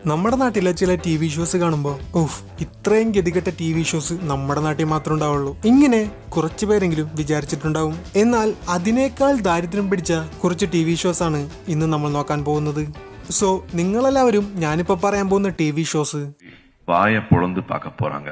നമ്മുടെ നാട്ടിലെ ചില TV ഷോസ് കാണുമ്പോൾ ഇത്രയും ഗതികെട്ട TV ഷോസ് നമ്മുടെ നാട്ടിൽ മാത്രമേ ഉണ്ടാവുള്ളൂ ഇങ്ങനെ കുറച്ചു പേരെങ്കിലും വിചാരിച്ചിട്ടുണ്ടാവും. എന്നാൽ അതിനേക്കാൾ ദാരിദ്ര്യം പിടിച്ച കുറച്ച് TV ഷോസ് ആണ് ഇന്ന് നമ്മൾ നോക്കാൻ പോകുന്നത്. സോ നിങ്ങളെല്ലാവരും ഞാനിപ്പോ പറയാൻ പോകുന്ന TV ഷോസ് വായ പൊളந்து பார்க்க போறாங்க.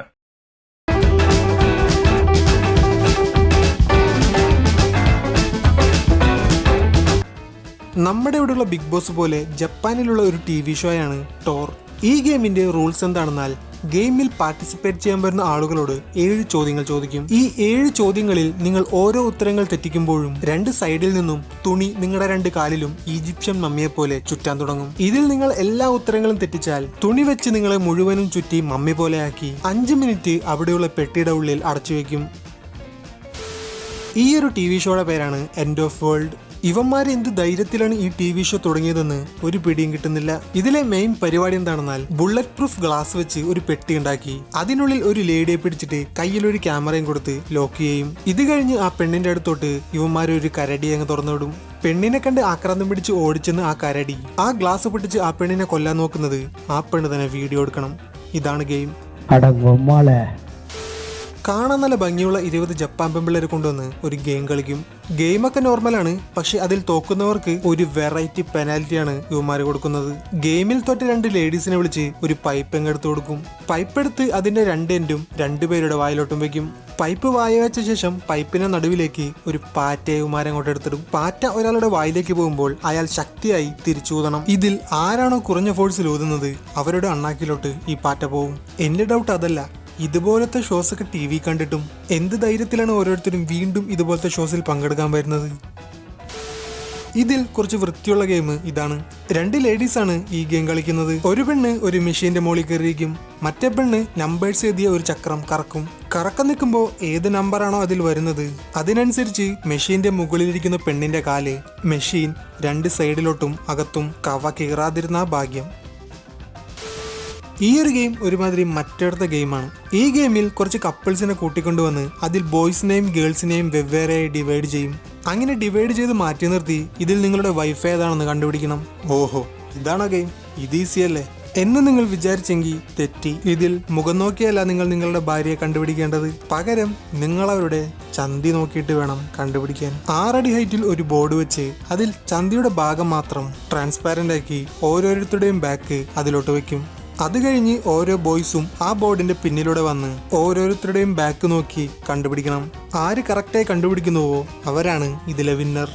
നമ്മുടെ ഇവിടെയുള്ള ബിഗ് ബോസ് പോലെ ജപ്പാനിലുള്ള ഒരു TV ഷോയാണ് ടോർ. ഈ ഗെയിമിന്റെ റൂൾസ് എന്താണെന്നാൽ ഗെയിമിൽ പാർട്ടിസിപ്പേറ്റ് ചെയ്യാൻ വരുന്ന ആളുകളോട് 7 ചോദ്യങ്ങൾ ചോദിക്കും. ഈ 7 ചോദ്യങ്ങളിൽ നിങ്ങൾ ഓരോ ഉത്തരങ്ങൾ തെറ്റിക്കുമ്പോഴും 2 സൈഡിൽ നിന്നും തുണി നിങ്ങളുടെ 2 കാലിലും ഈജിപ്ഷ്യൻ മമ്മിയെ പോലെ ചുറ്റാൻ തുടങ്ങും. ഇതിൽ നിങ്ങൾ എല്ലാ ഉത്തരങ്ങളും തെറ്റിച്ചാൽ തുണി വെച്ച് നിങ്ങളെ മുഴുവനും ചുറ്റി മമ്മി പോലെയാക്കി 5 മിനിറ്റ് അവിടെയുള്ള പെട്ടിയുടെ ഉള്ളിൽ അടച്ചു വെക്കും. ഈ ഒരു TV ഷോയുടെ പേരാണ് എൻഡ് ഓഫ് വേൾഡ്. ഇവന്മാര് എന്ത് ധൈര്യത്തിലാണ് ഈ TV ഷോ തുടങ്ങിയതെന്ന് ഒരു പിടിയും കിട്ടുന്നില്ല. ഇതിലെ മെയിൻ പരിപാടി എന്താണെന്നാൽ ബുള്ളറ്റ് പ്രൂഫ് ഗ്ലാസ് വെച്ച് ഒരു പെട്ടി ഉണ്ടാക്കി അതിനുള്ളിൽ ഒരു ലേഡിയെ പിടിച്ചിട്ട് കയ്യിൽ ഒരു ക്യാമറയും കൊടുത്ത് ലോക്ക് ചെയ്യും. ഇത് കഴിഞ്ഞ് ആ പെണ്ണിന്റെ അടുത്തോട്ട് ഇവന്മാര് ഒരു കരടി അങ്ങ് തുറന്നുവിടും. പെണ്ണിനെ കണ്ട് ആക്രാന്തം പിടിച്ച് ഓടിച്ചെന്ന് ആ കരടി ആ ഗ്ലാസ് പൊട്ടിച്ച് ആ പെണ്ണിനെ കൊല്ലാൻ നോക്കുന്നത് ആ പെണ്ണ് തന്നെ വീഡിയോ എടുക്കണം. ഇതാണ് ഗെയിം. കാണാൻ നല്ല ഭംഗിയുള്ള 20 ജപ്പാൻ പെമ്പിള്ളേരെ കൊണ്ടുവന്ന് ഒരു ഗെയിം കളിക്കും. ഗെയിമൊക്കെ നോർമലാണ്, പക്ഷെ അതിൽ തോക്കുന്നവർക്ക് ഒരു വെറൈറ്റി പെനാൽറ്റിയാണ് ഇവന്മാര് കൊടുക്കുന്നത്. ഗെയിമിൽ തൊട്ട് 2 ലേഡീസിനെ വിളിച്ച് ഒരു പൈപ്പ് എടുത്തു കൊടുക്കും. പൈപ്പ് എടുത്ത് അതിന്റെ 2 എൻഡും 2 പേരുടെ വായിലോട്ടും വെക്കും. പൈപ്പ് വായ വെച്ച ശേഷം പൈപ്പിന്റെ നടുവിലേക്ക് ഒരു പാറ്റയെ ഇവന്മാരെ അങ്ങോട്ട് എടുത്തിടും. പാറ്റ ഒരാളുടെ വായിലേക്ക് പോകുമ്പോൾ അയാൾ ശക്തിയായി തിരിച്ചൂതണം. ഇതിൽ ആരാണോ കുറഞ്ഞ ഫോഴ്സിൽ ഊതുന്നത് അവരുടെ അണ്ണാക്കിലോട്ട് ഈ പാറ്റ പോകും. എന്റെ ഡൗട്ട് അതല്ല, ഇതുപോലത്തെ ഷോസ് ഒക്കെ TV കണ്ടിട്ടും എന്ത് ധൈര്യത്തിലാണ് ഓരോരുത്തരും വീണ്ടും ഇതുപോലത്തെ ഷോസിൽ പങ്കെടുക്കാൻ വരുന്നത്. ഇതിൽ കുറച്ച് വൃത്തിയുള്ള ഗെയിം ഇതാണ്. 2 ലേഡീസാണ് ഈ ഗെയിം കളിക്കുന്നത്. ഒരു പെണ്ണ് ഒരു മെഷീന്റെ മുകളിൽ കയറിയിരിക്കും. മറ്റേ പെണ്ണ് നമ്പേഴ്സ് എഴുതിയ ഒരു ചക്രം കറക്കും. കറക്കം നിൽക്കുമ്പോൾ ഏത് നമ്പറാണോ അതിൽ വരുന്നത് അതിനനുസരിച്ച് മെഷീന്റെ മുകളിലിരിക്കുന്ന പെണ്ണിന്റെ കാല് മെഷീൻ 2 സൈഡിലോട്ടും അകത്തും കവ കീറാതിരുന്ന ഭാഗ്യം. ഈ ഒരു ഗെയിം ഒരുമാതിരി മറ്റടുത്ത ഗെയിമാണ്. ഈ ഗെയിമിൽ കുറച്ച് കപ്പിൾസിനെ കൂട്ടിക്കൊണ്ടുവന്ന് അതിൽ ബോയ്സിനെയും ഗേൾസിനെയും വെവ്വേറെയായി ഡിവൈഡ് ചെയ്യും. അങ്ങനെ ഡിവൈഡ് ചെയ്ത് മാറ്റി നിർത്തി ഇതിൽ നിങ്ങളുടെ വൈഫ് ഏതാണെന്ന് കണ്ടുപിടിക്കണം. ഓഹോ, ഇതാണോ ഗെയിം? ഇത് ഈസി അല്ലേ എന്ന് നിങ്ങൾ വിചാരിച്ചെങ്കിൽ തെറ്റി. ഇതിൽ മുഖം നോക്കിയല്ല നിങ്ങൾ നിങ്ങളുടെ ഭാര്യയെ കണ്ടുപിടിക്കേണ്ടത്, പകരം നിങ്ങളവരുടെ ചന്തി നോക്കിയിട്ട് വേണം കണ്ടുപിടിക്കാൻ. 6 അടി ഹൈറ്റിൽ ഒരു ബോർഡ് വെച്ച് അതിൽ ചന്തിയുടെ ഭാഗം മാത്രം ട്രാൻസ്പാരന്റ് ആക്കി ഓരോരുത്തരുടെയും ബാക്ക് അതിലോട്ട് വെക്കും. അത് കഴിഞ്ഞ് ഓരോ ബോയ്സും ആ ബോർഡിന്റെ പിന്നിലൂടെ വന്ന് ഓരോരുത്തരുടെയും ബാക്ക് നോക്കി കണ്ടുപിടിക്കണം. ആര് കറക്റ്റായി കണ്ടുപിടിക്കുന്നുവോ അവരാണ് ഇതിലെ വിന്നർ.